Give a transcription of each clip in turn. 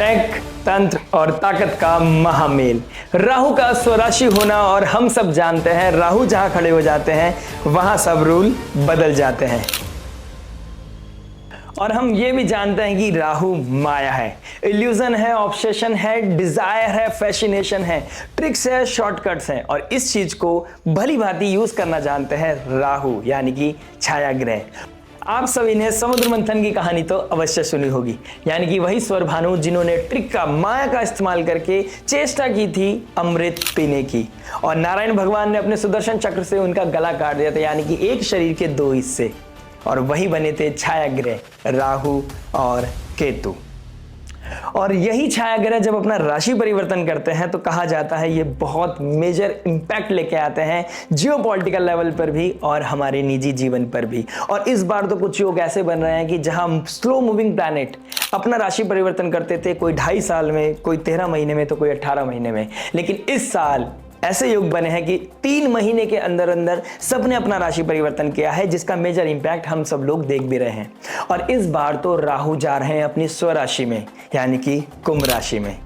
Take, तंत्र और ताकत का महामेल। राहु का स्वराशि होना, और हम सब जानते हैं राहु जहां खड़े हो जाते हैं वहां सब रूल बदल जाते हैं। और हम ये भी जानते हैं कि राहु माया है, इल्यूजन है, ऑब्सेशन है, डिजायर है, फैसिनेशन है, ट्रिक्स है, शॉर्टकट्स हैं। और इस चीज को भली भांति यूज करना जानते हैं राहु, यानी कि छाया ग्रह। आप सभी ने समुद्र मंथन की कहानी तो अवश्य सुनी होगी, यानी कि वही स्वर भानु जिन्होंने ट्रिक का, माया का इस्तेमाल करके चेष्टा की थी अमृत पीने की, और नारायण भगवान ने अपने सुदर्शन चक्र से उनका गला काट दिया था, यानी कि एक शरीर के दो हिस्से, और वही बने थे छाया ग्रह राहु और केतु। और यही छाया ग्रह जब अपना राशि परिवर्तन करते हैं तो कहा जाता है ये बहुत मेजर इंपैक्ट लेके आते हैं जियोपॉलिटिकल लेवल पर भी और हमारे निजी जीवन पर भी। और इस बार तो कुछ योग ऐसे बन रहे हैं कि जहां स्लो मूविंग प्लैनेट अपना राशि परिवर्तन करते थे, कोई 2.5 साल में, कोई 13 महीने में, तो कोई 18 महीने में, लेकिन इस साल ऐसे योग बने हैं कि 3 महीने के अंदर अंदर सबने अपना राशि परिवर्तन किया है, जिसका मेजर इंपैक्ट हम सब लोग देख भी रहे हैं। और इस बार तो राहु जा रहे हैं अपनी स्वराशि में, यानी कि कुंभ राशि में।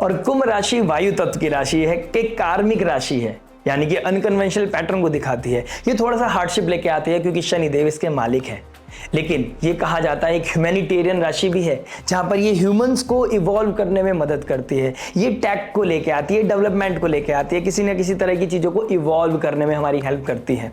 और कुंभ राशि वायु तत्व की राशि है, कि कार्मिक राशि है, यानी कि अनकन्वेंशनल पैटर्न को दिखाती है। ये थोड़ा सा हार्डशिप लेके आती है क्योंकि शनिदेव इसके मालिक है, लेकिन ये कहा जाता है एक ह्यूमैनिटेरियन राशि भी है, जहां पर ये ह्यूमंस को इवॉल्व करने में मदद करती है। ये टेक को लेके आती है, डेवलपमेंट को लेके आती है, किसी न किसी तरह की चीजों को इवॉल्व करने में हमारी हेल्प करती है।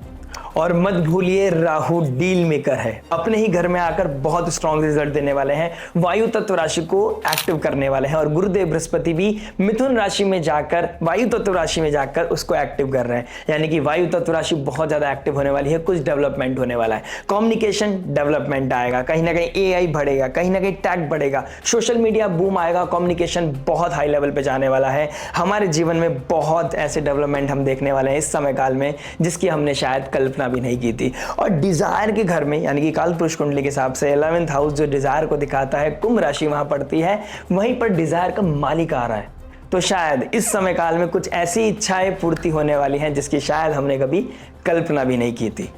और मत भूलिए राहु डील मेकर है, अपने ही घर में आकर बहुत स्ट्रॉन्ग रिजल्ट देने वाले हैं, वायु तत्व राशि को एक्टिव करने वाले हैं। और गुरुदेव बृहस्पति भी मिथुन राशि में जाकर, वायु तत्व राशि में जाकर उसको एक्टिव कर रहे हैं, यानी कि वायु तत्व राशि बहुत ज्यादा एक्टिव होने वाली है। कुछ डेवलपमेंट होने वाला है, कम्युनिकेशन डेवलपमेंट आएगा, कहीं ना कहीं AI बढ़ेगा, कहीं ना कहीं टैग बढ़ेगा, सोशल मीडिया बूम आएगा, कम्युनिकेशन बहुत हाई लेवल पे जाने वाला है। हमारे जीवन में बहुत ऐसे डेवलपमेंट हम देखने वाले हैं इस समय काल में जिसकी हमने शायद कल्पना भी नहीं की थी। और डिजायर के घर में, यानी कि कालपुरुष कुंडली के हिसाब से 11th हाउस जो डिजायर को दिखाता है, कुंभ राशि वहां पड़ती है, वहीं पर डिजायर का मालिक आ रहा है। तो शायद इस समय काल में कुछ ऐसी इच्छाएं पूर्ति होने वाली हैं जिसकी शायद हमने कभी कल्पना भी नहीं की थी।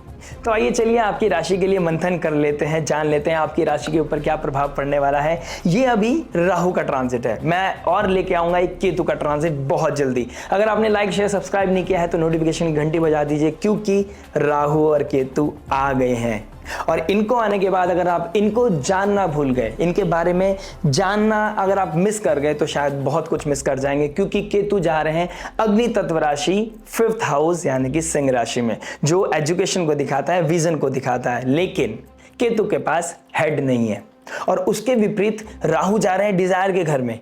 तो आइए चलिए आपकी राशि के लिए मंथन कर लेते हैं, जान लेते हैं आपकी राशि के ऊपर क्या प्रभाव पड़ने वाला है। ये अभी राहु का ट्रांजिट है, मैं और लेके आऊंगा एक केतु का ट्रांजिट बहुत जल्दी। अगर आपने लाइक शेयर सब्सक्राइब नहीं किया है तो नोटिफिकेशन घंटी बजा दीजिए, क्योंकि राहु और केतु आ गए हैं। और इनको आने के बाद अगर आप इनको जानना भूल गए, इनके बारे में जानना अगर आप मिस कर गए तो शायद बहुत कुछ मिस कर जाएंगे, क्योंकि केतु जा रहे हैं अग्नि तत्व राशि 5th हाउस, यानी कि सिंह राशि में, जो एजुकेशन को दिखाता है, विजन को दिखाता है। लेकिन केतु के पास हेड नहीं है, और उसके विपरीत राहु जा रहे हैं डिजायर के घर में,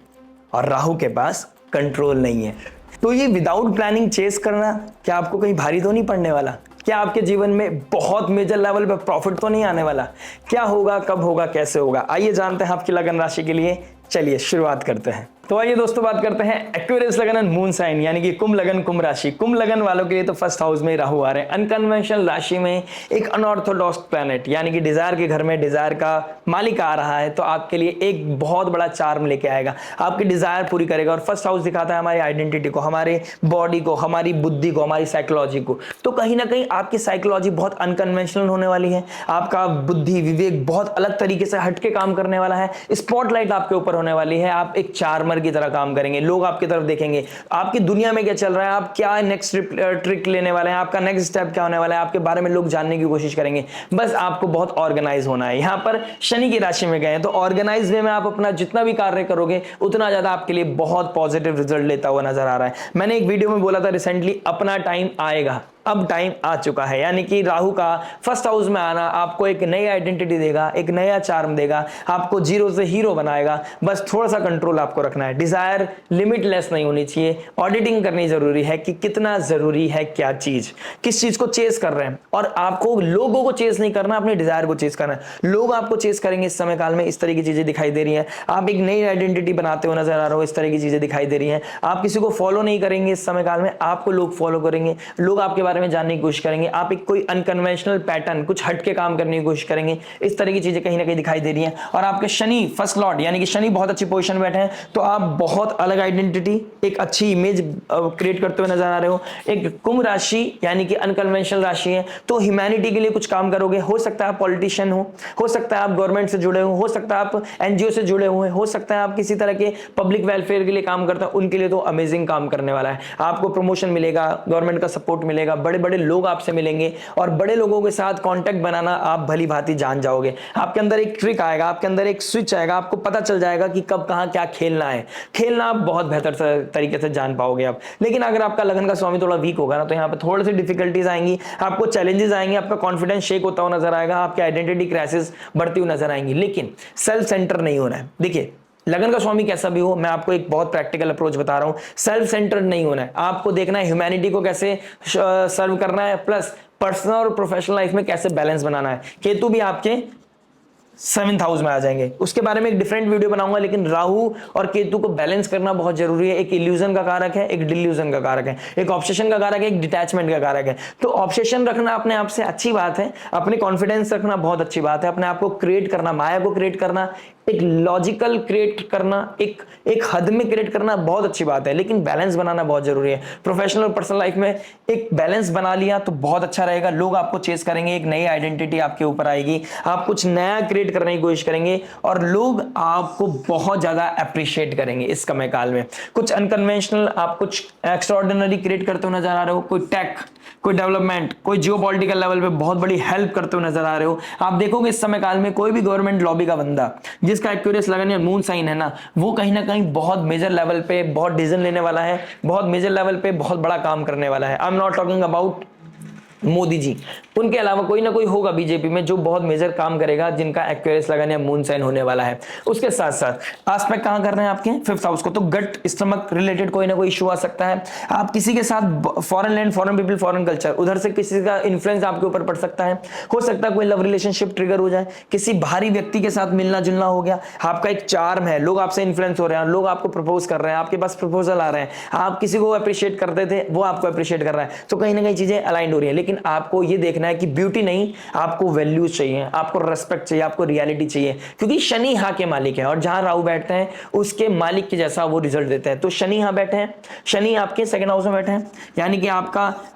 और राहु के पास कंट्रोल नहीं है। तो ये विदाउट प्लानिंग चेस करना क्या आपको कहीं भारी तो नहीं पड़ने वाला? क्या आपके जीवन में बहुत मेजर लेवल पे प्रॉफिट तो नहीं आने वाला? क्या होगा, कब होगा, कैसे होगा? आइए जानते हैं आपकी लगन राशि के लिए। चलिए शुरुआत करते हैं। तो आइए दोस्तों बात करते हैं एक्वेरियस लगन एंड मून साइन, यानी कि कुंभ लगन कुंभ राशि। कुंभ लगन वालों के लिए तो 1st हाउस में राहु आ रहे हैं, अनकन्वेंशनल राशि में एक अनऑर्थोडॉक्स प्लैनेट, यानी कि डिजायर के घर में डिजायर का मालिक आ रहा है, तो आपके लिए एक बहुत बड़ा चार्म लेके आएगा, आपकी डिजायर पूरी करेगा। और 1st हाउस दिखाता है हमारी आइडेंटिटी को, हमारे बॉडी को, हमारी बुद्धि को, हमारी साइकोलॉजी को। तो कहीं ना कहीं आपकी साइकोलॉजी बहुत अनकन्वेंशनल होने वाली है, आपका बुद्धि विवेक बहुत अलग तरीके से हटके काम करने वाला है, स्पॉटलाइट आपके ऊपर होने वाली है, आप एक चार्मर की तरह काम करेंगे, लोग आपकी तरफ देखेंगे, आपकी दुनिया में क्या चल रहा है, आप क्या नेक्स्ट ट्रिक लेने वाले हैं, आपका नेक्स्ट स्टेप क्या होने वाला है, आपके बारे में लोग जानने की कोशिश करेंगे। बस आपको बहुत ऑर्गेनाइज होना है। यहां पर शनि की राशि में गए तो ऑर्गेनाइज वे में आप अपना जितना भी कार्य करोगे उतना ज्यादा आपके लिए बहुत पॉजिटिव रिजल्ट लेता हुआ नजर आ रहा है। मैंने एक वीडियो में बोला था रिसेंटली, अपना टाइम आएगा, अब टाइम आ चुका है। यानी कि राहु का 1st हाउस में आना आपको एक नई आइडेंटिटी देगा, एक नया चार्म देगा, आपको जीरो से हीरो बनाएगा। बस थोड़ा सा कंट्रोल आपको रखना है, डिजायर लिमिटलेस नहीं होनी चाहिए, ऑडिटिंग करनी जरूरी है कि कितना जरूरी है, क्या चीज, किस चीज को चेस कर रहे हैं। और आपको लोगों को चेस नहीं करना, अपने डिजायर को चेस करना है। लोग आपको चेस करेंगे इस समय काल में, इस तरह की चीजें दिखाई दे रही है। आप एक नई आइडेंटिटी बनाते हो नजर आ रहे हो, इस तरह की चीजें दिखाई दे रही है। आप किसी को फॉलो नहीं करेंगे इस समय काल में, आपको लोग फॉलो करेंगे, लोग आपके बारे में जानने की कोशिश करेंगे, आप एक कोई अनकन्वेंशनल पैटर्न, कुछ हट के काम करने की कोशिश करेंरिंग, इस तरह की चीजें कहीं ना कहीं दिखाई दे रही हैं। और आपके शनि फर्स्ट लॉर्ड यानी कि शनि बहुत अच्छी पोजीशन में बैठे हैं, तो आप बहुत अलग आइडेंटिटी, एक अच्छी इमेज क्रिएट करते हुए नजर आ रहे हो। एक कुंभ राशि यानी कि अनकन्वेंशनल राशि है, तो ह्यूमैनिटी के लिए कुछ काम करोगे। हो सकता है आप पॉलिटिशियन हो सकता है आप गवर्नमेंट से जुड़े हो सकता है आप एनजीओ से जुड़े हुए हो सकता है आप किसी तरह के पब्लिक वेलफेयर के लिए काम करते हैं, उनके लिए तो अमेजिंग काम करने वाला है। आपको प्रमोशन मिलेगा, गवर्नमेंट का सपोर्ट मिलेगा, बड़े बड़े लोग आपसे मिलेंगे और बड़े लोगों के साथ कांटेक्ट बनाना आप भली भांति जान जाओगे। आपके अंदर एक ट्रिक आएगा, आपके अंदर एक स्विच आएगा, आपको पता चल जाएगा कि कब कहां क्या खेलना है। खेलना आप बहुत बेहतर तरीके से जान पाओगे आप। लेकिन अगर आपका लगन का स्वामी थोड़ा वीक होगा ना, तो यहाँ पे थोड़ी सी डिफिकल्टीज आएंगी, आपको चैलेंजेस आएंगे, आपका कॉन्फिडेंस शेक होता हुआ नजर आएगा, आपकी आइडेंटिटी क्राइसिस बढ़ती हुई नजर आएंगी। लेकिन सेल्फ सेंटर नहीं होना है। देखिए लगन का स्वामी कैसा भी हो, मैं आपको एक बहुत प्रैक्टिकल अप्रोच बता रहा हूं, सेल्फ सेंटर्ड नहीं होना है। आपको देखना है ह्यूमैनिटी को कैसे सर्व करना है, प्लस पर्सनल और प्रोफेशनल लाइफ में कैसे बैलेंस बनाना है। केतु भी आपके 7th हाउस में आ जाएंगे, उसके बारे में एक डिफरेंट वीडियो बनाऊंगा। लेकिन राहु और केतु को बैलेंस करना बहुत जरूरी है। एक इल्यूजन का कारक है, एक डिल्यूजन का कारक है, एक ऑब्सेशन का कारक है, एक डिटैचमेंट का कारक है। तो ऑब्सेशन रखना अपने आप से अच्छी बात है, अपने कॉन्फिडेंस रखना बहुत अच्छी बात है, अपने आप को क्रिएट करना, माया को क्रिएट करना, एक लॉजिकल क्रिएट करना, एक हद में क्रिएट करना बहुत अच्छी बात है, लेकिन बैलेंस बनाना बहुत जरूरी है। प्रोफेशनल और पर्सनल लाइफ में एक बैलेंस बना लिया तो बहुत अच्छा रहेगा। लोग आपको चेस करेंगे, एक नई आइडेंटिटी आपके ऊपर आएगी, आप कुछ नया क्रिएट करने की कोशिश करेंगे और लोग आपको बहुत ज्यादा अप्रिशिएट करेंगे इस समय काल में। कुछ अनकन्वेंशनल, आप कुछ एक्स्ट्राऑर्डिनरी क्रिएट करते हुए नजर आ रहे हो, कोई टेक, कोई डेवलपमेंट, कोई जियोपॉलिटिकल लेवल पे बहुत बड़ी हेल्प करते हुए नजर आ रहे हो। आप देखोगे इस समय काल में कोई भी गवर्नमेंट लॉबी का बंदा जिसका एक्यूरेस लगन या मून साइन है ना, वो कहीं ना कहीं बहुत मेजर लेवल पे बहुत डिसीजन लेने वाला है, बहुत मेजर लेवल पे बहुत बड़ा काम करने वाला है। I am not talking about Modi ji, उनके अलावा कोई ना कोई होगा बीजेपी में जो बहुत मेजर काम करेगा, जिनका एक्यूरेस लगन या मून साइन होने वाला है। उसके साथ साथ आस्पेक्ट कहां कर रहे हैं आपके 5th हाउस को, तो गट स्टमक रिलेटेड कोई ना कोई इशू आ सकता है। आप किसी के साथ foreign land, foreign people, foreign culture, उधर से किसी का इन्फ्लुएंस आपके ऊपर पड़ सकता है। हो सकता है कोई लव रिलेशनशिप ट्रिगर हो जाए, किसी बाहरी व्यक्ति के साथ मिलना जुलना हो गया, आपका एक चार्म है, लोग आपसे इन्फ्लुएंस हो रहे हैं, लोग आपको प्रपोज कर रहे हैं, आपके पास प्रपोजल आ रहे हैं, आप किसी को अप्रिशिएट करते थे वो आपको अप्रिशिएट कर रहा है, तो कहीं ना कहीं चीजें अलाइंड हो रही है। लेकिन आपको ये देखना है कि ब्यूटी नहीं, आपको वैल्यूज चाहिए, आपको रेस्पेक्ट चाहिए, आपको रियलिटी चाहिए, क्योंकि शनि यहां के मालिक है और जहां राहु बैठते हैं उसके मालिक के जैसा वो रिजल्ट देते हैं। तो शनि यहां बैठे हैं, शनि आपके 2nd हाउस में बैठे हैं, यानी कि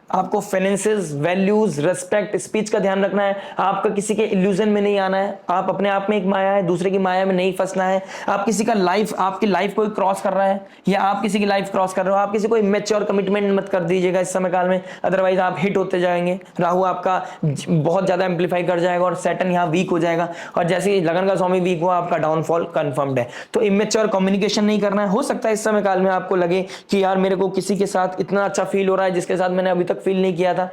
आपको फाइनेंसेस, वैल्यूज, रेस्पेक्ट, स्पीच का ध्यान रखना है। आपका किसी के इल्यूजन में नहीं आना है, आप अपने आप में एक माया है, दूसरे की माया में नहीं फंसना है। आप किसी का लाइफ, आपकी लाइफ कोई क्रॉस कर रहा है या आप किसी की लाइफ क्रॉस कर रहे हो, आप किसी को इमेच्योर कमिटमेंट मत कर दीजिएगा इस समय काल में, अदरवाइज आप हिट होते जाएंगे। राहु आपका बहुत ज्यादा एम्पलीफाई कर जाएगा और सैटर्न यहाँ वीक हो जाएगा, और जैसे ही लगन का स्वामी वीक हुआ आपका डाउनफॉल कंफर्म्ड है। तो इमेच्योर कम्युनिकेशन नहीं करना है। हो सकता है इस समय काल में आपको लगे कि यार मेरे को किसी के साथ इतना अच्छा फील हो रहा है जिसके साथ मैंने अभी तक फील नहीं किया था।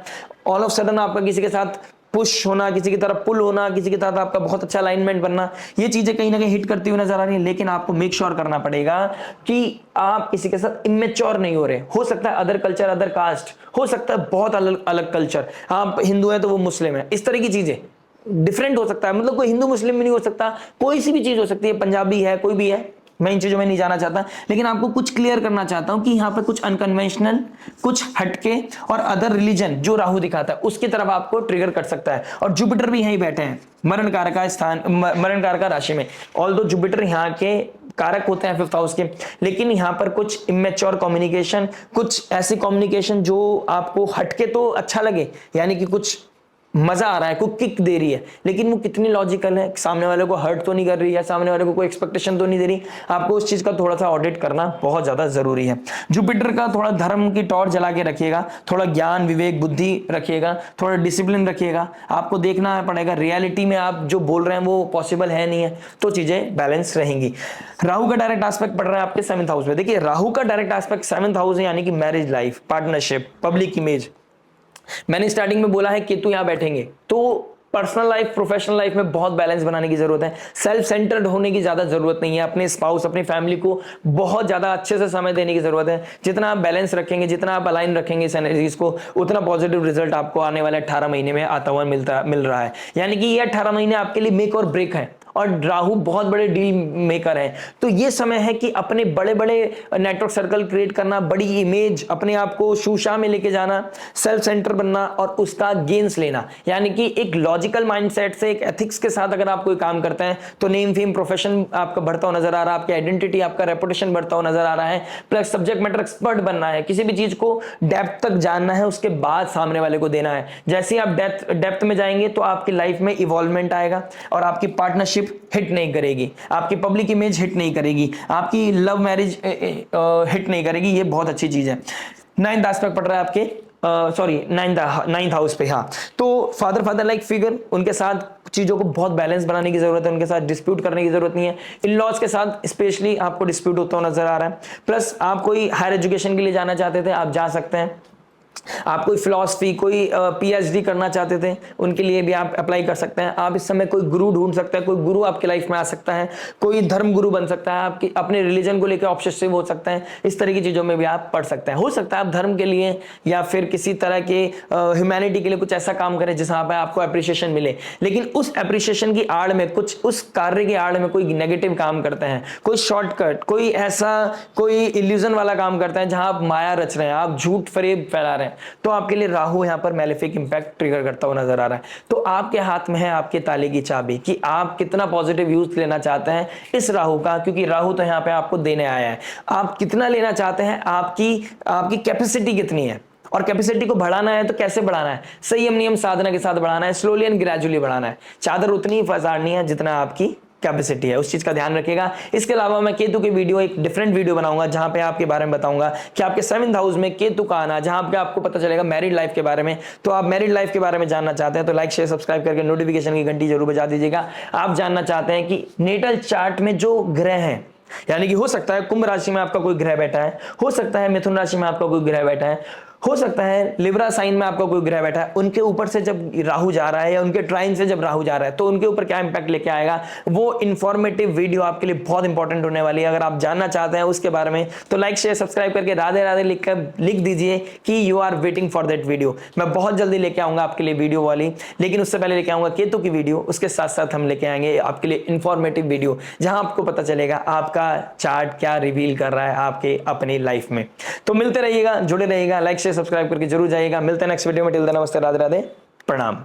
ऑल ऑफ सडन आपका किसी के साथ पुश होना, किसी की तरफ पुल होना, किसी के साथ आपका बहुत अच्छा अलाइनमेंट बनना, ये चीजें कहीं ना कहीं हिट करती हुई नजर आ रही है। लेकिन आपको मेक श्योर करना पड़ेगा कि आप किसी के साथ इमेच्योर नहीं हो रहे। हो सकता है अदर कल्चर, अदर कास्ट, हो सकता है बहुत अलग अलग कल्चर, आप हिंदू है तो वो मुस्लिम है, इस तरह की चीजें डिफरेंट हो सकता है। मतलब कोई हिंदू मुस्लिम भी नहीं हो सकता, कोई सी भी चीज हो सकती है, पंजाबी है, कोई भी है, मैं इन चीजों में नहीं जाना चाहता। लेकिन आपको कुछ क्लियर करना चाहता हूं कि यहाँ पे कुछ अनकन्वेंशनल, कुछ हटके और अदर रिलीजन जो राहु दिखाता है उसकी तरफ आपको ट्रिगर कर सकता है। और जुपिटर भी यहीं बैठे हैं मरण कारक स्थान, मरण कारक राशि में। ऑल्दो जुपिटर यहाँ के कारक होते हैं 5th हाउस के, लेकिन यहाँ पर कुछ इमेच्योर कम्युनिकेशन, कुछ ऐसी कम्युनिकेशन जो आपको हटके तो अच्छा लगे, यानी कि कुछ मजा आ रहा है, कोई किक दे रही है, लेकिन वो कितनी लॉजिकल है, सामने वाले को हर्ट तो नहीं कर रही है, सामने वाले को कोई एक्सपेक्टेशन तो नहीं दे रही। आपको उस चीज का थोड़ा सा ऑडिट करना बहुत ज्यादा जरूरी है। जुपिटर का थोड़ा धर्म की टॉर्च जला के रखिएगा, थोड़ा ज्ञान, विवेक, बुद्धि रखिएगा, थोड़ा डिसिप्लिन रखिएगा। आपको देखना पड़ेगा रियलिटी में आप जो बोल रहे हैं वो पॉसिबल है नहीं है, तो चीजें बैलेंस रहेंगी। राहु का डायरेक्ट एस्पेक्ट पड़ रहा है आपके 7th हाउस में। देखिए राहु का डायरेक्ट एस्पेक्ट 7th हाउस है, यानी कि marriage life, partnership, public image. मैंने स्टार्टिंग में बोला है केतु यहां बैठेंगे, तो पर्सनल लाइफ, प्रोफेशनल लाइफ में बहुत बैलेंस बनाने की जरूरत है। सेल्फ सेंटर्ड होने की ज्यादा जरूरत नहीं है, अपने स्पाउस, अपनी फैमिली को बहुत ज्यादा अच्छे से समय देने की जरूरत है। जितना आप बैलेंस रखेंगे, जितना आप अलाइन रखेंगे इस एनर्जीज को, उतना पॉजिटिव रिजल्ट आपको आने वाले 18 महीने में आता हुआ मिल रहा है। यानी कि ये 18 महीने आपके लिए मेक और ब्रेक है, और राहु बहुत बड़े डील मेकर है। तो ये समय है कि अपने बड़े बड़े नेटवर्क सर्कल क्रिएट करना, बड़ी इमेज, अपने आप को शूशा में लेके जाना, सेल्फ सेंटर बनना और उसका गेन्स लेना। यानी कि एक लॉजिकल माइंडसेट से, एक एथिक्स के साथ अगर आप कोई काम करते हैं तो नेम फेम प्रोफेशन आपका बढ़ता हुआ नजर आ रहा है, आपकी आइडेंटिटी, आपका रेपुटेशन बढ़ता हुआ नजर आ रहा है, प्लस सब्जेक्ट मैटर एक्सपर्ट बनना है, किसी भी चीज को डेप्थ तक जानना है, उसके बाद सामने वाले को देना है। जैसे ही आप डेप्थ में जाएंगे तो आपकी लाइफ में इवॉल्वमेंट आएगा और आपकी पार्टनरशिप हिट नहीं करेगी, आपकी पब्लिक इमेज हिट नहीं करेगी, आपकी लव मैरिज हिट नहीं करेगी। ये बहुत अच्छी चीज है। 9th एस्पेक्ट पड़ रहा है आपके सॉरी 9th हाउस पे। हाँ, तो फादर लाइक फिगर, उनके साथ चीजों को बहुत बैलेंस बनाने की जरूरत है, उनके साथ डिस्प्यूट करने की जरूरत नहीं है। इन लॉज के साथ स्पेशली आपको डिस्प्यूट होता हुआ नजर आ रहा है। प्लस आप कोई हायर एजुकेशन के लिए जाना चाहते थे, आप जा सकते हैं। आप कोई फिलॉसफी, कोई पीएचडी करना चाहते थे, उनके लिए भी आप अप्लाई कर सकते हैं। आप इस समय कोई गुरु ढूंढ सकते हैं, कोई गुरु आपकी लाइफ में आ सकता है, कोई धर्म गुरु बन सकता है, आपकी अपने रिलीजन को लेकर ऑब्सेसिव हो सकते हैं। इस तरह की चीजों में भी आप पढ़ सकते हैं। हो सकता है आप धर्म के लिए या फिर किसी तरह के ह्यूमैनिटी के लिए कुछ ऐसा काम करें जिसमें पे आपको अप्रिसिएशन मिले, लेकिन उस अप्रिसिएशन की आड़ में, कुछ उस कार्य की आड़ में कोई नेगेटिव काम करते हैं, कोई शॉर्टकट, कोई ऐसा कोई इल्यूजन वाला काम करते हैं जहां आप माया रच रहे हैं, आप झूठ फरेब फैला रहे हैं, तो आपके लिए राहु यहां पर मैलेफिक इंपैक्ट ट्रिगर करता हुआ नजर आ रहा है। तो आपके हाथ में है आपके ताले की चाबी कि आप कितना पॉजिटिव यूज लेना चाहते हैं इस राहु का, क्योंकि राहु तो यहां पे आपको देने आया है। आप कितना लेना चाहते हैं, आपकी कैपेसिटी कितनी है, और कैपेसिटी को बढ़ाना है तो कैसे बढ़ाना है, संयम नियम साधना के साथ बढ़ाना है, स्लोली एंड ग्रेजुअली बढ़ाना है। चादर उतनी ही फसाड़नी है जितना आपकी कैपेसिटी है, उस चीज का ध्यान रखिएगा। इसके अलावा मैं केतु की वीडियो, एक डिफरेंट वीडियो बनाऊंगा जहां पे आपके बारे में बताऊंगा कि आपके 7th हाउस में केतु का आना, जहां पे आपको पता चलेगा मैरिड लाइफ के बारे में। तो आप मैरिड लाइफ के बारे में जानना चाहते हैं तो लाइक शेयर सब्सक्राइब करके नोटिफिकेशन की घंटी जरूर बजा दीजिएगा। आप जानना चाहते हैं कि नेटल चार्ट में जो ग्रह हैं, यानी कि हो सकता है कुंभ राशि में आपका कोई ग्रह बैठा है, हो सकता है मिथुन राशि में आपका कोई ग्रह बैठा है, हो सकता है लिब्रा साइन में आपका कोई ग्रह बैठा है, उनके ऊपर से जब राहु जा रहा है या उनके ट्राइन से जब राहु जा रहा है तो उनके ऊपर क्या इंपैक्ट लेके आएगा, वो इंफॉर्मेटिव वीडियो आपके लिए बहुत इंपॉर्टेंट होने वाली है। अगर आप जानना चाहते हैं उसके बारे में तो लाइक शेयर सब्सक्राइब करके राधे राधे लिख दीजिए कि you are waiting for that video. मैं बहुत जल्दी लेके आऊंगा आपके लिए वीडियो वाली, लेकिन उससे पहले लेके आऊंगा केतु की वीडियो, उसके साथ साथ हम लेके आएंगे आपके लिए इंफॉर्मेटिव वीडियो जहां आपको पता चलेगा आपका चार्ट क्या रिवील कर रहा है आपके अपनी लाइफ में। तो मिलते रहिएगा, जुड़े रहिएगा, लाइक शेयर सब्सक्राइब करके जरूर जाइएगा। मिलते हैं नेक्स्ट वीडियो में। टिल देन नमस्ते, राधे राधे, प्रणाम।